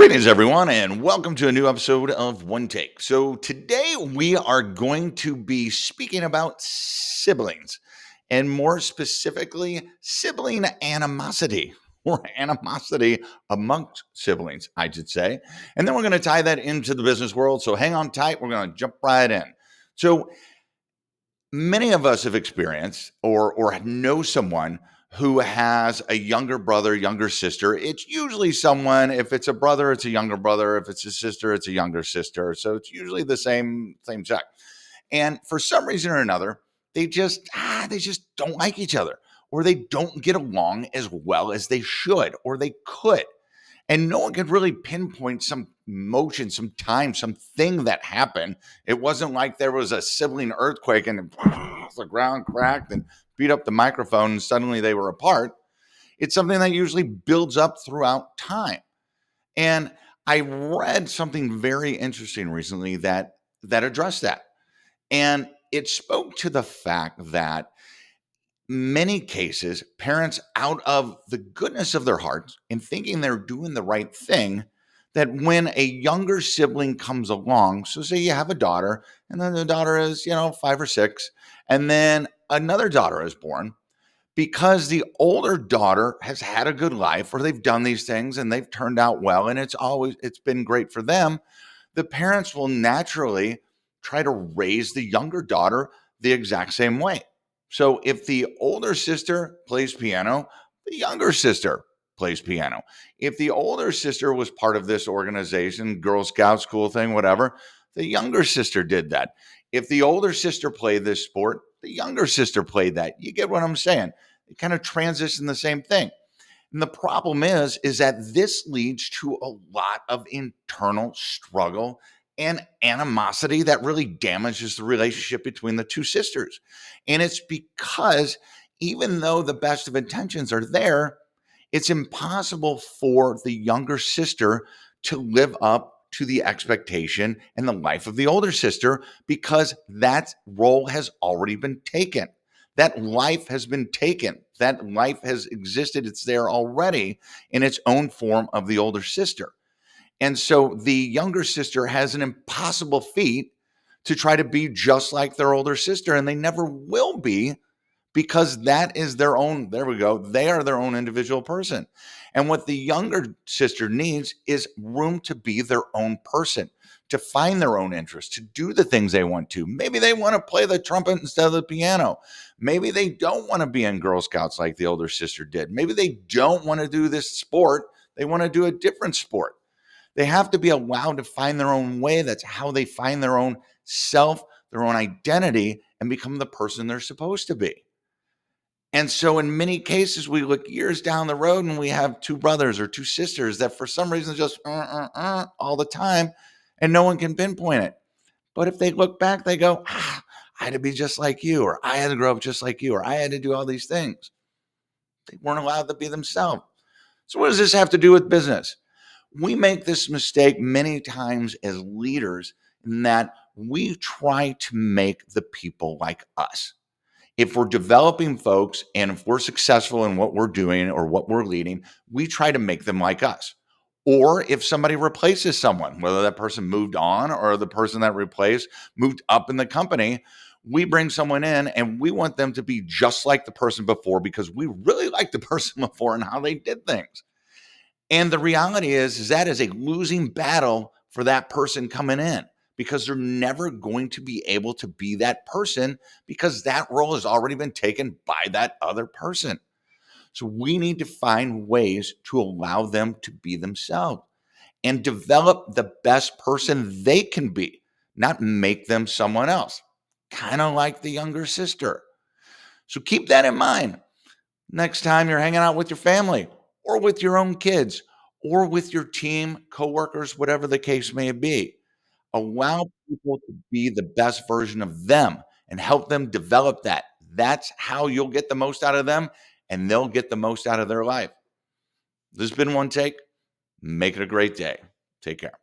Greetings, everyone, and welcome to a new episode of One Take. So, today we are going to be speaking about siblings, and more specifically, sibling animosity or animosity amongst siblings, I should say. And then we're going to tie that into the business world. So, hang on tight. We're going to jump right in. So, many of us have experienced or know someone who has a younger brother, younger sister. It's usually someone, if it's a brother, it's a younger brother. If it's a sister, it's a younger sister. So it's usually the same sex. And for some reason or another, they just don't like each other, or they don't get along as well as they should or they could. And no one could really pinpoint some motion, some time, something that happened. It wasn't like there was a sibling earthquake and the ground cracked and beat up the microphone and suddenly they were apart. It's something that usually builds up throughout time. And I read something very interesting recently that addressed that. And it spoke to the fact that many cases, parents, out of the goodness of their hearts and thinking they're doing the right thing, that when a younger sibling comes along, so say you have a daughter, and then the daughter is, 5 or 6, and then another daughter is born, because the older daughter has had a good life, or they've done these things and they've turned out well, and it's been great for them. The parents will naturally try to raise the younger daughter the exact same way. So if the older sister plays piano, the younger sister plays piano. If the older sister was part of this organization, Girl Scouts, school thing, whatever, the younger sister did that. If the older sister played this sport, the younger sister played that. You get what I'm saying? It kind of transition the same thing. And the problem is that this leads to a lot of internal struggle and animosity that really damages the relationship between the two sisters. And it's because even though the best of intentions are there, it's impossible for the younger sister to live up to the expectation and the life of the older sister because that role has already been taken. That life has been taken. That life has existed. It's there already in its own form of the older sister. And so the younger sister has an impossible feat to try to be just like their older sister, and they never will be because that is their own. There we go. They are their own individual person. And what the younger sister needs is room to be their own person, to find their own interests, to do the things they want to. Maybe they want to play the trumpet instead of the piano. Maybe they don't want to be in Girl Scouts like the older sister did. Maybe they don't want to do this sport. They want to do a different sport. They have to be allowed to find their own way. That's how they find their own self, their own identity, and become the person they're supposed to be. And so, in many cases, we look years down the road and we have two brothers or two sisters that for some reason just all the time, and no one can pinpoint it. But if they look back, they go, I had to be just like you, or I had to grow up just like you, or I had to do all these things. They weren't allowed to be themselves. So, what does this have to do with business? We make this mistake many times as leaders in that we try to make the people like us. If we're developing folks and if we're successful in what we're doing or what we're leading, we try to make them like us. Or if somebody replaces someone, whether that person moved on or the person that replaced moved up in the company, we bring someone in and we want them to be just like the person before because we really like the person before and how they did things. And the reality is that is a losing battle for that person coming in because they're never going to be able to be that person because that role has already been taken by that other person. So we need to find ways to allow them to be themselves and develop the best person they can be, not make them someone else, kind of like the younger sister. So keep that in mind next time you're hanging out with your family or with your own kids or with your team, coworkers, whatever the case may be. Allow people to be the best version of them and help them develop that. That's how you'll get the most out of them and they'll get the most out of their life. This has been One Take. Make it a great day. Take care.